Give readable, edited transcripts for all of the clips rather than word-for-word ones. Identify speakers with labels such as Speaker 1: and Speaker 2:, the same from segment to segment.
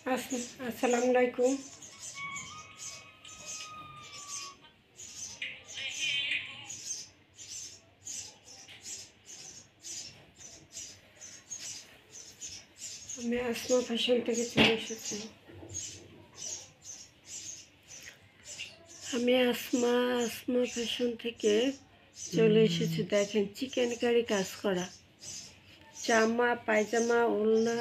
Speaker 1: আসসালামু আলাইকুম। আমি আসমা ফ্যাশন থেকে চলে এসেছি। আসমা ফ্যাশন থেকে চলে এসেছি। দেখেন, চিকেন কারি কাজ করা, জামা পায়জামা ওড়না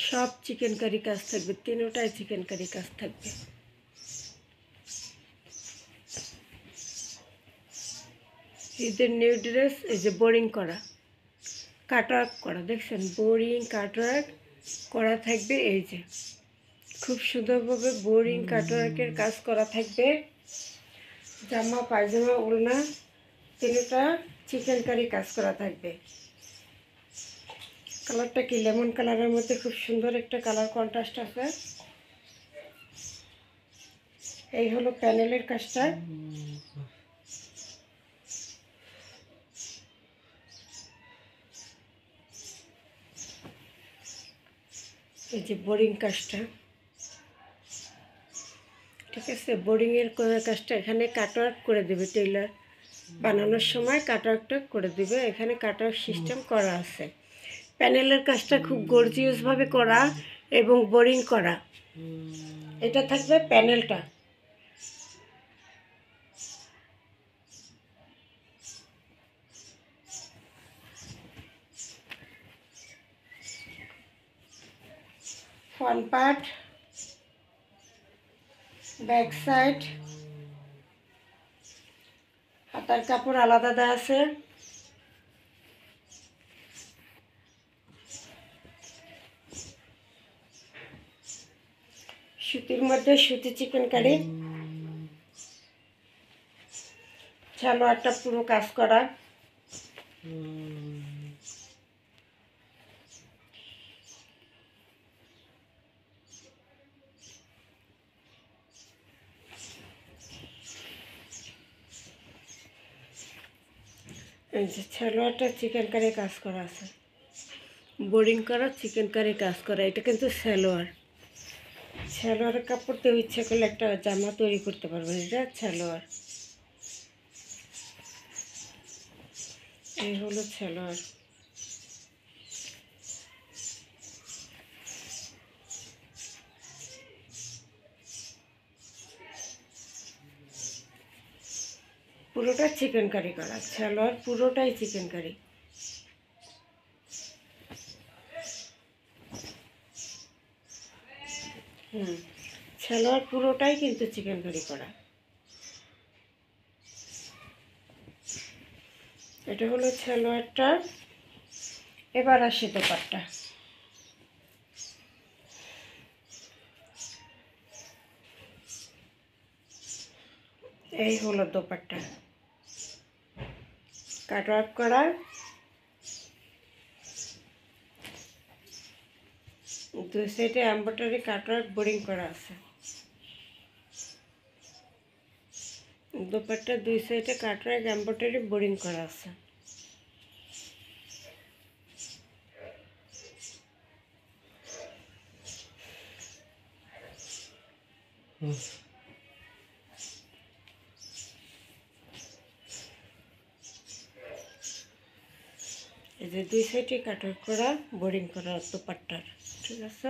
Speaker 1: সব চিকেন কারি কাজ থাকবে, তিনটাই চিকেন কারি কাজ থাকবে। ঈদের নিউ ড্রেস, এই যে বোরিং করা, কাটওয়ার্ক করা, দেখছেন বোরিং কাটওয়ার্ক করা থাকবে। এই যে খুব সুন্দরভাবে বোরিং কাটওয়ার্কের কাজ করা থাকবে। জামা পায়জামা ওড়না তিনটা চিকেন কারি কাজ করা থাকবে। কালারটা কি লেমন কালারের মধ্যে খুব সুন্দর একটা কালার কন্ট্রাস্ট আছে। এই হলো প্যানেলের কাজটা। এই যে বোরিং কাজটা, ঠিক আছে। বোরিংয়ের কাজটা এখানে কাটওয়ার্ক করে দেবে, টেইলার বানানোর সময় কাটওয়ার্কটা করে দেবে। এখানে কাটওয়ার্ক সিস্টেম করা আছে। প্যানেলের কাজটা খুব গর্জিয়াসভাবে করা এবং বোরিং করা। এটা থাকবে প্যানেলটা। ফ্রন্ট পার্ট, ব্যাক সাইড, হাতার কাপড় আলাদা দেওয়া আছে। সুতির মধ্যে সুতি চিকেন কারি, সালোয়ারটা পুরো কাজ করা। এই যে সালোয়ারটা চিকেন কারি কাজ করা আছে, বোরিং করা চিকেন কারি কাজ করা। এটা কিন্তু সালোয়ারের কাপড় দিয়ে ইচ্ছে করলে একটা জামা তৈরি করতে পারবেন। এটা সালোয়ার, এই হলো সালোয়ার। পুরোটা চিকেন কারি করা, সালোয়ার পুরোটাই চিকেন কারি। সালোয়ার পুরোটাই কিন্তু চিকেন কারি করা। এটা হলো সালোয়ারটা। এবার আসি দোপাট্টা। এই হলো দোপাট্টা, কাটওয়ার্ক করা, দুই সাইডে এমব্রয়ডারি কাটওয়ার্ক বোরিং করা আছে। দোপাট্টা দুই সাইডে কাটওয়ার্ক এমব্রয়ডারি বোরিং করা আছে। এই যে দুই সাইডে কাটওয়ার্ক করা বোরিং করা দোপাট্টার, ঠিক আছে।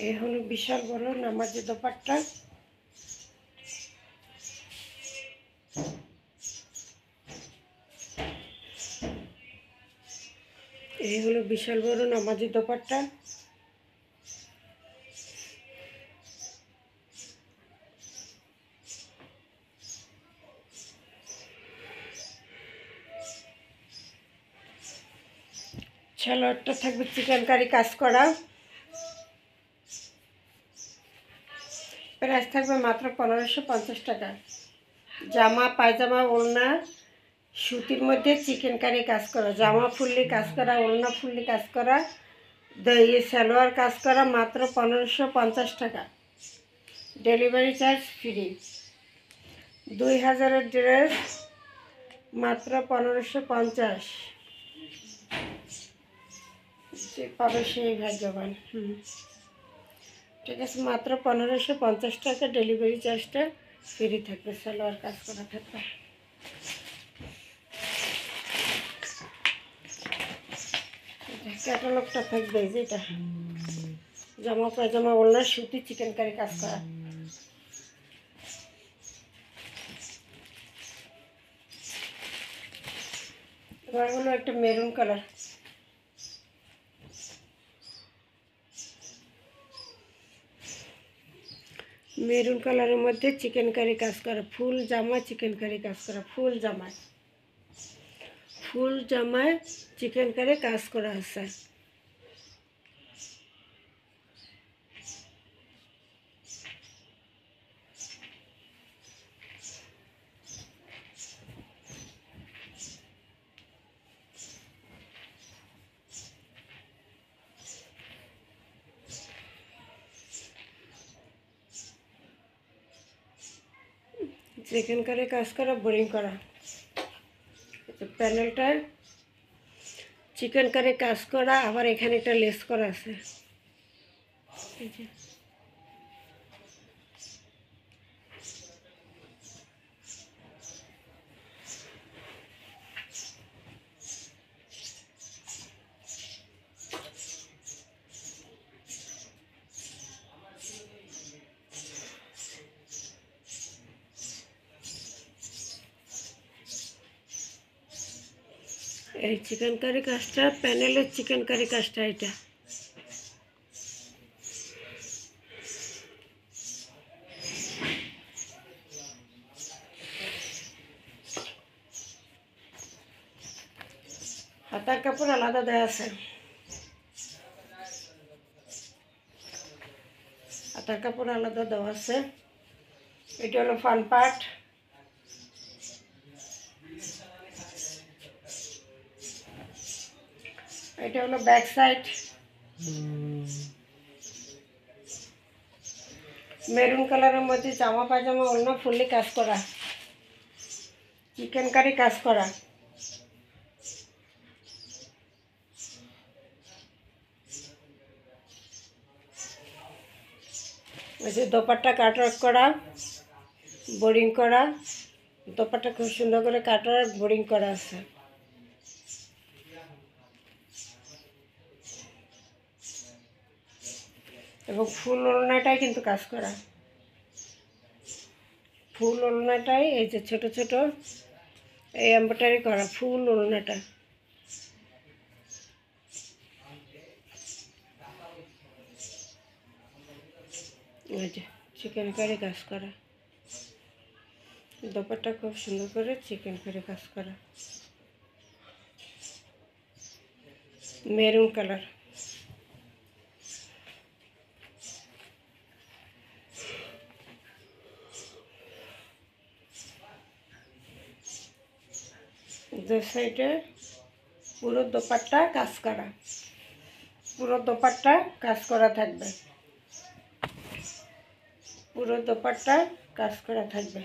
Speaker 1: এই হলো বিশাল বড় নামাজি দোপাট্টা। এই হলো বিশাল বড় নামাজি দোপাট্টা। সালোয়ারটা থাকবে চিকেন কারি কাজ করা। প্রাইস থাকবে মাত্র 1550 টাকা। জামা পায়জামা ওড়না সুতির মধ্যে চিকেন কারি কাজ করা, জামা ফুললি কাজ করা, ওড়না ফুললি কাজ করা, সালোয়ার কাজ করা, মাত্র 1550 টাকা। Delivery charge free. 2000-এর ড্রেস মাত্র 1550। যে পাবে সেই ভাগ্যবান। ঠিক আছে, মাত্র 1550 টাকা। ডেলিভারি চার্জটা ফ্রি থাকবে, সালোয়ার কাজ করা থাকবে। ক্যাটালগটা থাকবে যেটা জামা পায়জামা ওড়না সুতি চিকেন কারি কাজ করা। এবার হলো একটা মেরুন কালার। মেরুন কালারের মধ্যে চিকেন কারি কাজ করা, ফুল জামা চিকেন কারি কাজ করা, ফুল জামায় চিকেন কারি কাজ করা আছে। চিকেন কারি কাজ করা, বোরিং করা। প্যানেলটায় চিকেন কারি কাজ করা, আবার এখানে একটা লেস করা আছে। এই চিকেন কারি কাজটা, প্যানেলের চিকেন কারি কাজটা এটা। হাতার কাপড় আলাদা দেওয়া আছে, হাতার কাপড় আলাদা দেওয়া আছে। এটা হলো ফ্রন্ট পার্ট, এটা হলো ব্যাক সাইড। মেরুন কালারের মধ্যে জামা পায়জামা ওড়না ফুললি কাজ করা, চিকেন কারি কাজ করা। ওই যে দোপাট্টা কাটওয়ার্ক করা, বোরিং করা। দোপাট্টা খুব সুন্দর করে কাটওয়ার্ক বোরিং করা আছে। এবং ফুল ওড়নাটাই কিন্তু কাজ করা, ফুল ওড়নাটাই এই যে ছোট ছোট এই এমব্রয়ডারি করা ফুল ওড়নাটা। এই যে চিকেন কারি কাজ করা, দোপাট্টা খুব সুন্দর করে চিকেন কারি কাজ করা, মেরুন কালার। দু সাইডে পুরো দোপাট্টা কাজ করা, পুরো দোপাট্টা কাজ করা থাকবে, পুরো দোপাট্টা কাজ করা থাকবে।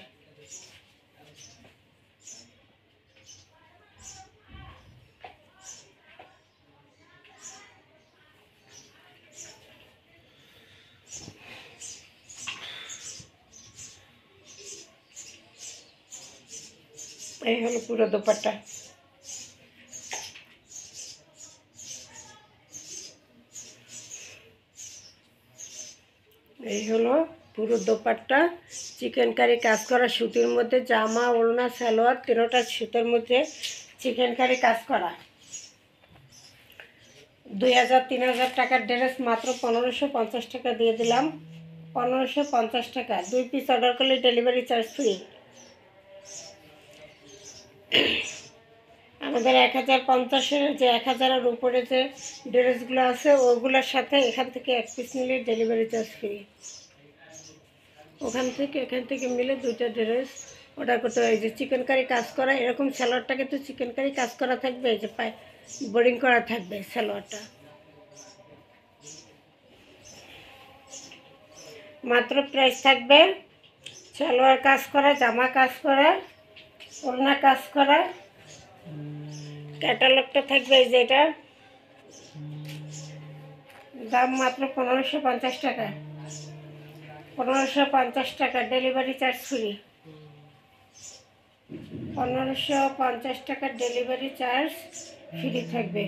Speaker 1: এই হলো পুরো দোপাট্টা। এই হলো পুরো দোপাট্টা, চিকেন কারি কাজ করা, সুতির মধ্যে জামা ওড়না সালোয়ার তিনোটা সুতোর মধ্যে চিকেন কারি কাজ করা। 2000-3000 টাকার ড্রেস মাত্র 1550 টাকা দিয়ে দিলাম। 1550 টাকা, 2 পিস অর্ডার করলে ডেলিভারি চার্জ ফ্রি। আমাদের 1050-এর যে 1000-এর উপরে যে ড্রেসগুলো আছে ওগুলোর সাথে এখান থেকে 1 পিস নিলে ডেলিভারি চার্জ ফ্রি। এখান থেকে মিলে 2টা ড্রেস অর্ডার করতে হয়। যে চিকেন কারি কাজ করা, এরকম সালোয়ারটা কিন্তু চিকেন কারি কাজ করা থাকবে, এই যে পায়ে বোরিং করা থাকবে সালোয়ারটা। মাত্র প্রাইস থাকবে সালোয়ার কাজ করা, জামা কাজ করা, ওড়না কাজ করা ক্যাটালগটা থাকবে এই যে এটা, দাম মাত্র 1550 টাকা। 1550 টাকা, ডেলিভারি চার্জ ফ্রি। 1550 টাকা ডেলিভারি চার্জ ফ্রি থাকবে।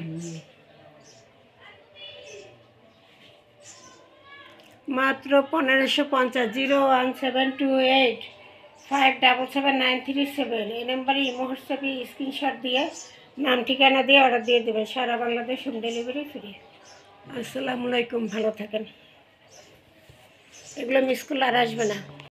Speaker 1: মাত্র 1550। 01728577937 এই নাম্বারে ইমো হোয়াটসঅ্যাপে স্ক্রিনশট দিয়ে নাম ঠিকানা দিয়ে অর্ডার দিয়ে দেবেন। সারা বাংলাদেশ হোম ডেলিভারি ফ্রি। আসসালামু আলাইকুম, ভালো থাকেন। এগুলো মিস করলে আর আসবে না।